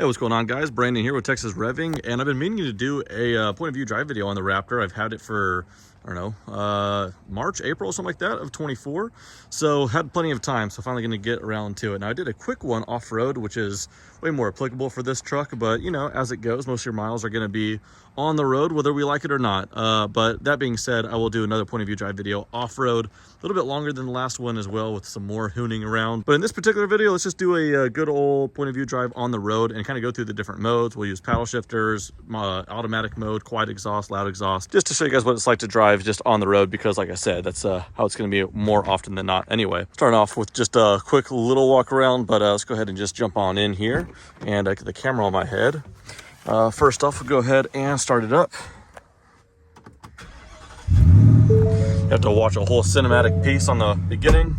Hey, what's going on, guys? Brandon here with Texas Revving, and I've been meaning to do a point of view drive video on the Raptor. I've had it for, I don't know, March, April, something like that of 24. So had plenty of time, so finally going to get around to it. Now I did a quick one off-road, which is way more applicable for this truck, but you know, as it goes, most of your miles are going to be on the road, whether we like it or not. But that being said, I will do another point of view drive video off-road, a little bit longer than the last one as well, with some more hooning around. But in this particular video, let's just do a good old point of view drive on the road and kind of go through the different modes. We'll use paddle shifters, automatic mode, quiet exhaust, loud exhaust, just to show you guys what it's like to drive just on the road, because like I said, that's how it's going to be more often than not anyway. Starting off with just a quick little walk around, but let's go ahead and just jump on in here and get the camera on my head. First off, we'll go ahead and start it up. You have to watch a whole cinematic piece on the beginning.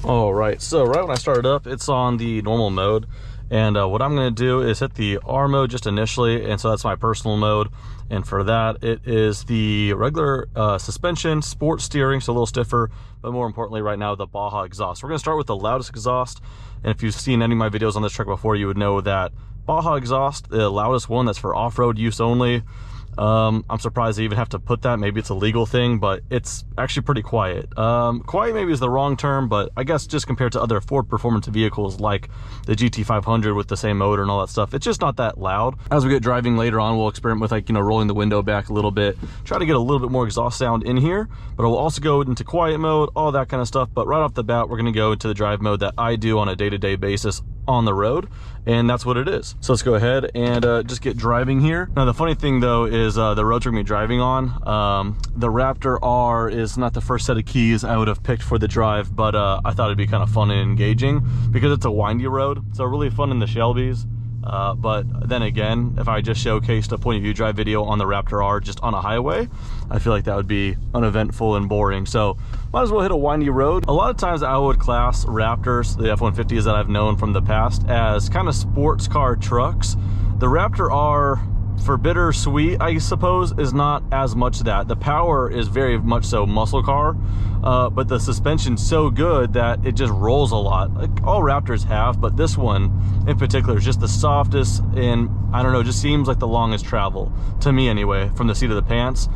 All right, so right when I started up, it's on the normal mode. And what I'm going to do is hit the R mode just initially, and so that's my personal mode. And for that, it is the regular suspension, sport steering, so a little stiffer, but more importantly right now, the Baja exhaust. We're going to start with the loudest exhaust, and if you've seen any of my videos on this truck before, you would know that Baja exhaust, the loudest one, that's for off-road use only. I'm surprised they even have to put that. Maybe it's a legal thing, but it's actually pretty quiet. Quiet maybe is the wrong term, but I guess just compared to other Ford performance vehicles like the GT500 with the same motor and all that stuff, it's just not that loud. As we get driving later on, we'll experiment with, like, you know, rolling the window back a little bit, try to get a little bit more exhaust sound in here, but I will also go into quiet mode, all that kind of stuff. But right off the bat, we're going to go into the drive mode that I do on a day-to-day basis on the road, and that's what it is. So let's go ahead and just get driving here. Now the funny thing though is the roads we're gonna be driving on, the Raptor R is not the first set of keys I would have picked for the drive, but I thought it'd be kind of fun and engaging because it's a windy road, so really fun in the Shelbys. But then again, if I just showcased a point of view drive video on the Raptor R just on a highway, I feel like that would be uneventful and boring. So might as well hit a windy road. A lot of times I would class Raptors, the F-150s that I've known from the past, as kind of sports car trucks. The Raptor R, for bittersweet, I suppose, is not as much that. The power is very much so muscle car, but the suspension's so good that it just rolls a lot, like all Raptors have, but this one in particular is just the softest, and I don't know, just seems like the longest travel, to me anyway, from the seat of the pants.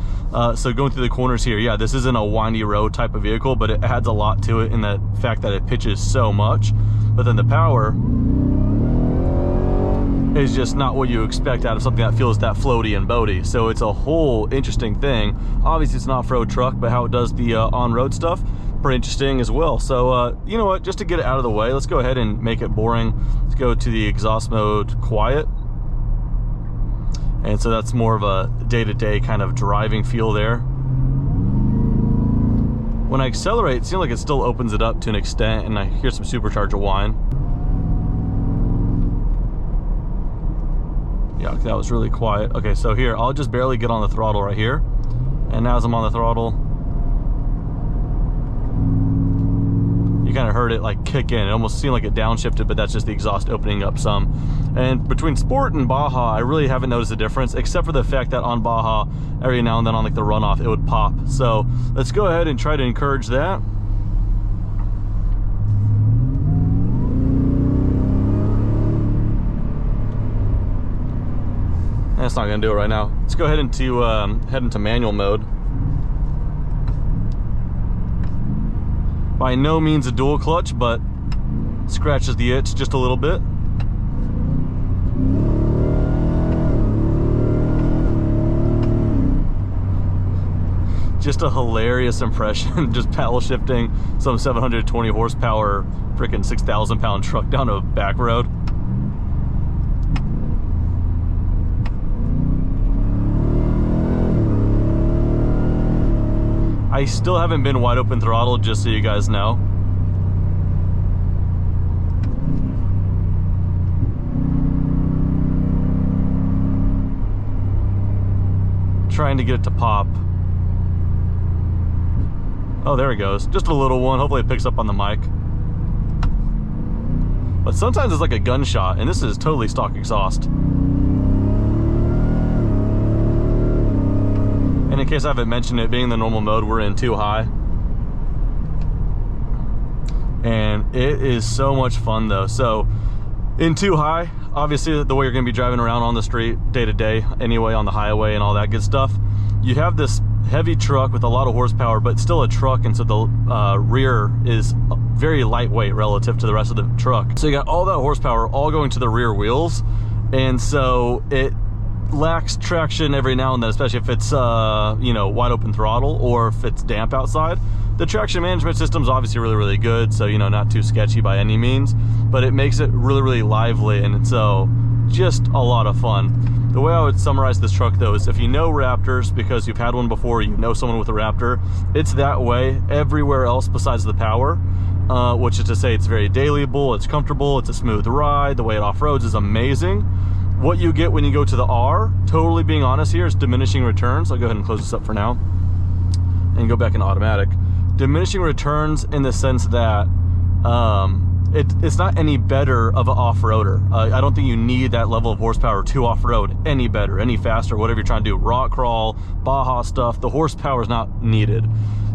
So going through the corners here, yeah, this isn't a windy road type of vehicle, but it adds a lot to it in the fact that it pitches so much. But then the power is just not what you expect out of something that feels that floaty and boaty. So it's a whole interesting thing. Obviously it's an off-road truck, but how it does the on-road stuff, pretty interesting as well. So you know what, just to get it out of the way, let's go ahead and make it boring. Let's go to the exhaust mode, quiet. And so that's more of a day-to-day kind of driving feel there. When I accelerate, it seems like it still opens it up to an extent, and I hear some supercharger whine. Yeah, that was really quiet. Okay, so here, I'll just barely get on the throttle right here. And now as I'm on the throttle, you kind of heard it like kick in. It almost seemed like it downshifted, but that's just the exhaust opening up some. And between Sport and Baja, I really haven't noticed a difference, except for the fact that on Baja, every now and then on like the runoff, it would pop. So let's go ahead and try to encourage that. That's not gonna do it right now. Let's go ahead into head into manual mode. By no means a dual clutch, but scratches the itch just a little bit. Just a hilarious impression, just paddle shifting some 720 horsepower, freaking 6,000 pound truck down a back road. I still haven't been wide open throttle, just so you guys know. Trying to get it to pop. Oh, there it goes. Just a little one. Hopefully it picks up on the mic. But sometimes it's like a gunshot, and this is totally stock exhaust. And in case I haven't mentioned it, being the normal mode, we're in 2 high. And it is so much fun though. So in 2 high, obviously the way you're going to be driving around on the street day to day anyway, on the highway and all that good stuff. You have this heavy truck with a lot of horsepower, but still a truck, and so the rear is very lightweight relative to the rest of the truck. So you got all that horsepower all going to the rear wheels, and so it lacks traction every now and then, especially if it's you know, wide open throttle or if it's damp outside. The traction management system is obviously really good, so you know, not too sketchy by any means, but it makes it really lively, and so just a lot of fun. The way I would summarize this truck though is, if you know Raptors because you've had one before, you know someone with a Raptor, it's that way everywhere else besides the power, which is to say it's very dailyable, it's comfortable, it's a smooth ride, the way it off-roads is amazing. What you get when you go to the R, totally being honest here, is diminishing returns. I'll go ahead and close this up for now and go back in automatic. Diminishing returns in the sense that it's not any better of an off-roader. I don't think you need that level of horsepower to off-road any better, any faster, whatever you're trying to do. Rock crawl, Baja stuff, the horsepower is not needed.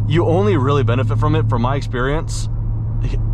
You only really benefit from it, from my experience,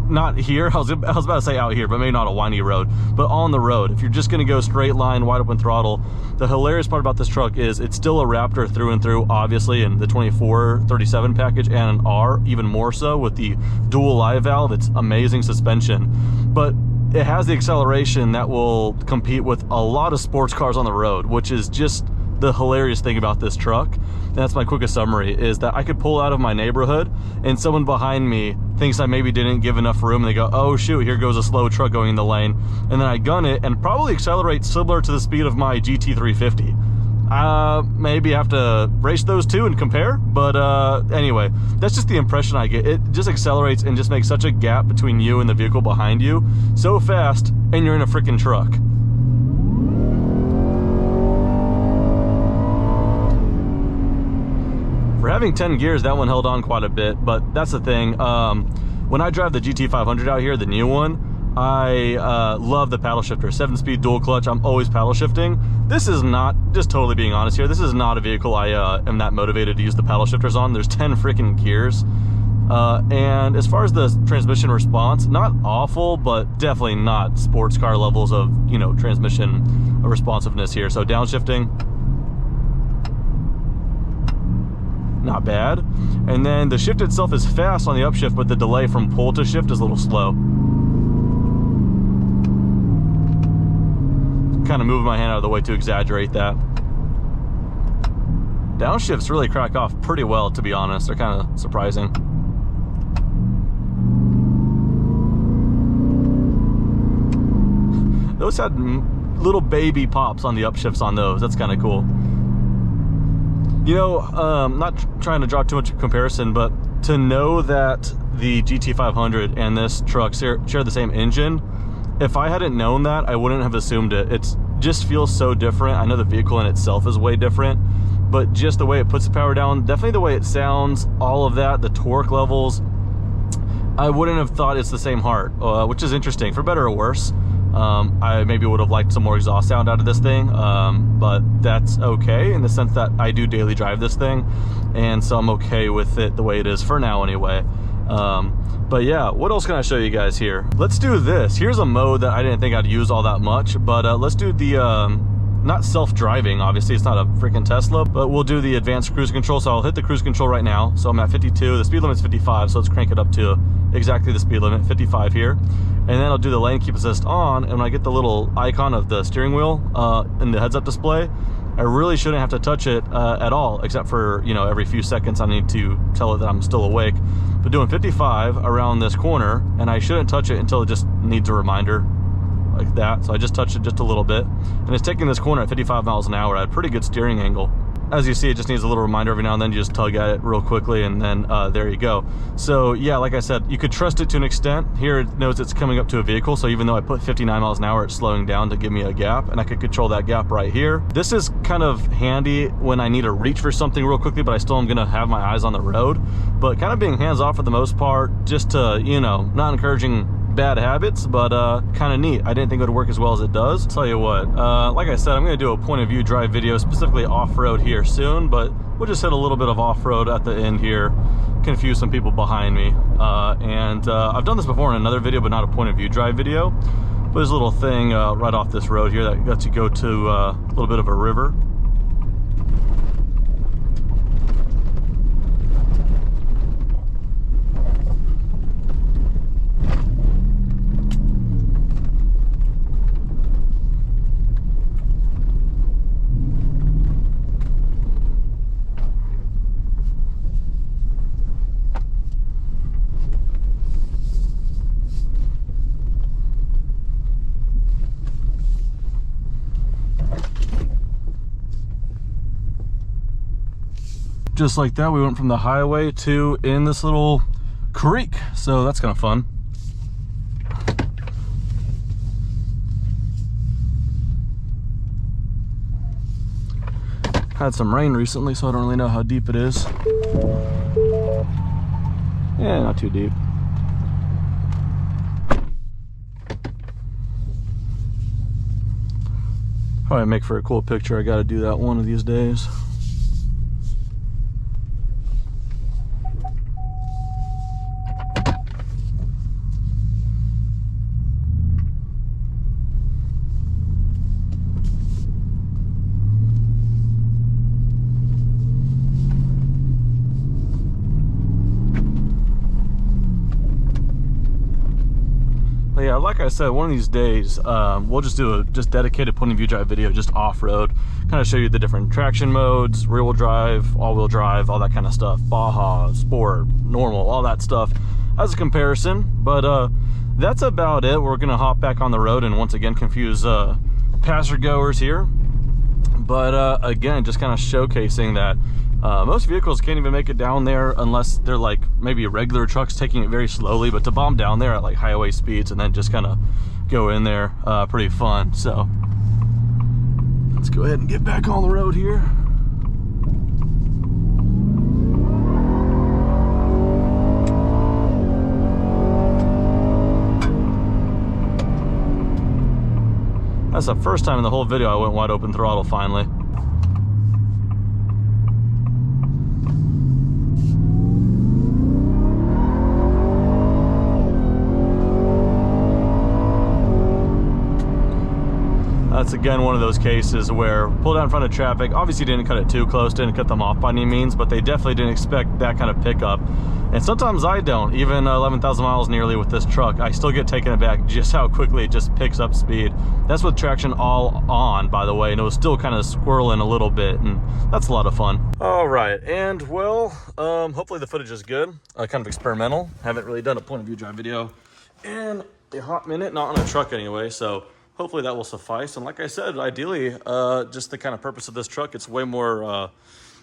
not here, I was about to say out here, but maybe not a windy road, but on the road. If you're just gonna go straight line, wide open throttle, the hilarious part about this truck is it's still a Raptor through and through, obviously, in the 2437 package, and an R even more so with the dual live valve. It's amazing suspension, but it has the acceleration that will compete with a lot of sports cars on the road, which is just the hilarious thing about this truck. And that's my quickest summary, is that I could pull out of my neighborhood and someone behind me thinks I maybe didn't give enough room, and they go, oh shoot, here goes a slow truck going in the lane, and then I gun it and probably accelerate similar to the speed of my GT350. Maybe have to race those two and compare, but anyway, that's just the impression I get. It just accelerates and just makes such a gap between you and the vehicle behind you so fast, and you're in a freaking truck. For having 10 gears, that one held on quite a bit, but that's the thing. When I drive the GT500 out here, the new one, I love the paddle shifter. 7-speed dual clutch, I'm always paddle shifting. This is not, just totally being honest here, this is not a vehicle I am that motivated to use the paddle shifters on. There's 10 freaking gears. And as far as the transmission response, not awful, but definitely not sports car levels of, you know, transmission responsiveness here. So downshifting, not bad. And then the shift itself is fast on the upshift, but the delay from pull to shift is a little slow. Kind of moving my hand out of the way to exaggerate that. Downshifts really crack off pretty well, to be honest. They're kind of surprising. Those had little baby pops on the upshifts on those. That's kind of cool. You know, not trying to draw too much comparison, but to know that the GT500 and this truck share the same engine, if I hadn't known that, I wouldn't have assumed it. It just feels so different. I know the vehicle in itself is way different, but just the way it puts the power down, definitely the way it sounds, all of that, the torque levels, I wouldn't have thought it's the same heart, which is interesting, for better or worse. I maybe would have liked some more exhaust sound out of this thing, but that's okay in the sense that I do daily drive this thing, and so I'm okay with it the way it is for now anyway. But yeah, what else can I show you guys here? Let's do this. Here's a mode that I didn't think I'd use all that much, but let's do the not self-driving, obviously it's not a freaking Tesla, but we'll do the advanced cruise control. So I'll hit the cruise control right now. So I'm at 52, the speed limit's 55, so let's crank it up to exactly the speed limit, 55 here. And then I'll do the lane keep assist on, and when I get the little icon of the steering wheel in the heads-up display, I really shouldn't have to touch it at all, except for, you know, every few seconds I need to tell it that I'm still awake. But doing 55 around this corner, and I shouldn't touch it until it just needs a reminder, like that. So I just touched it just a little bit, and it's taking this corner at 55 miles an hour at a pretty good steering angle. As you see, it just needs a little reminder every now and then. You just tug at it real quickly, and then there you go. So yeah, like I said, you could trust it to an extent. Here it knows it's coming up to a vehicle, so even though I put 59 miles an hour, it's slowing down to give me a gap, and I could control that gap right here. This is kind of handy when I need to reach for something real quickly, but I still am gonna have my eyes on the road. But kind of being hands-off for the most part, just to, you know, not encouraging bad habits, but kind of neat. I didn't think it would work as well as it does. Tell you what, like I said, I'm going to do a point of view drive video specifically off-road here soon, but we'll just hit a little bit of off-road at the end here, confuse some people behind me. I've done this before in another video, but not a point of view drive video. But there's a little thing right off this road here that lets you go to a little bit of a river. Just like that, we went from the highway to in this little creek, so that's kind of fun. Had some rain recently, so I don't really know how deep it is. Yeah, not too deep. Probably make for a cool picture. I got to do that one of these days. Yeah, like I said, one of these days we'll just do a dedicated point of view drive video, just off-road, kind of show you the different traction modes, rear-wheel drive, all-wheel drive, all that kind of stuff, Baja, Sport, normal, all that stuff as a comparison. But that's about it. We're gonna hop back on the road and once again confuse passenger goers here. But again, just kind of showcasing that most vehicles can't even make it down there unless they're like maybe regular trucks taking it very slowly, but to bomb down there at like highway speeds and then just kind of go in there, pretty fun. So let's go ahead and get back on the road here. That's the first time in the whole video I went wide open throttle finally. That's again one of those cases where pulled out in front of traffic, obviously didn't cut it too close, didn't cut them off by any means, but they definitely didn't expect that kind of pickup. And sometimes I don't, even 11,000 miles nearly with this truck, I still get taken aback just how quickly it just picks up speed. That's with traction all on, by the way, and it was still kind of squirreling a little bit, and that's a lot of fun. All right, and well, hopefully the footage is good, kind of experimental. Haven't really done a point of view drive video in a hot minute, not on a truck anyway, so hopefully that will suffice. And like I said, ideally, just the kind of purpose of this truck, it's way more,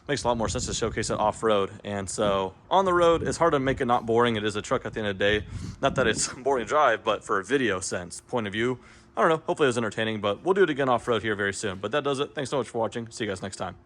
makes a lot more sense to showcase it off-road. And so on the road, it's hard to make it not boring. It is a truck at the end of the day. Not that it's boring to drive, but for a video sense, point of view, I don't know, hopefully it was entertaining, but we'll do it again off-road here very soon. But that does it. Thanks so much for watching. See you guys next time.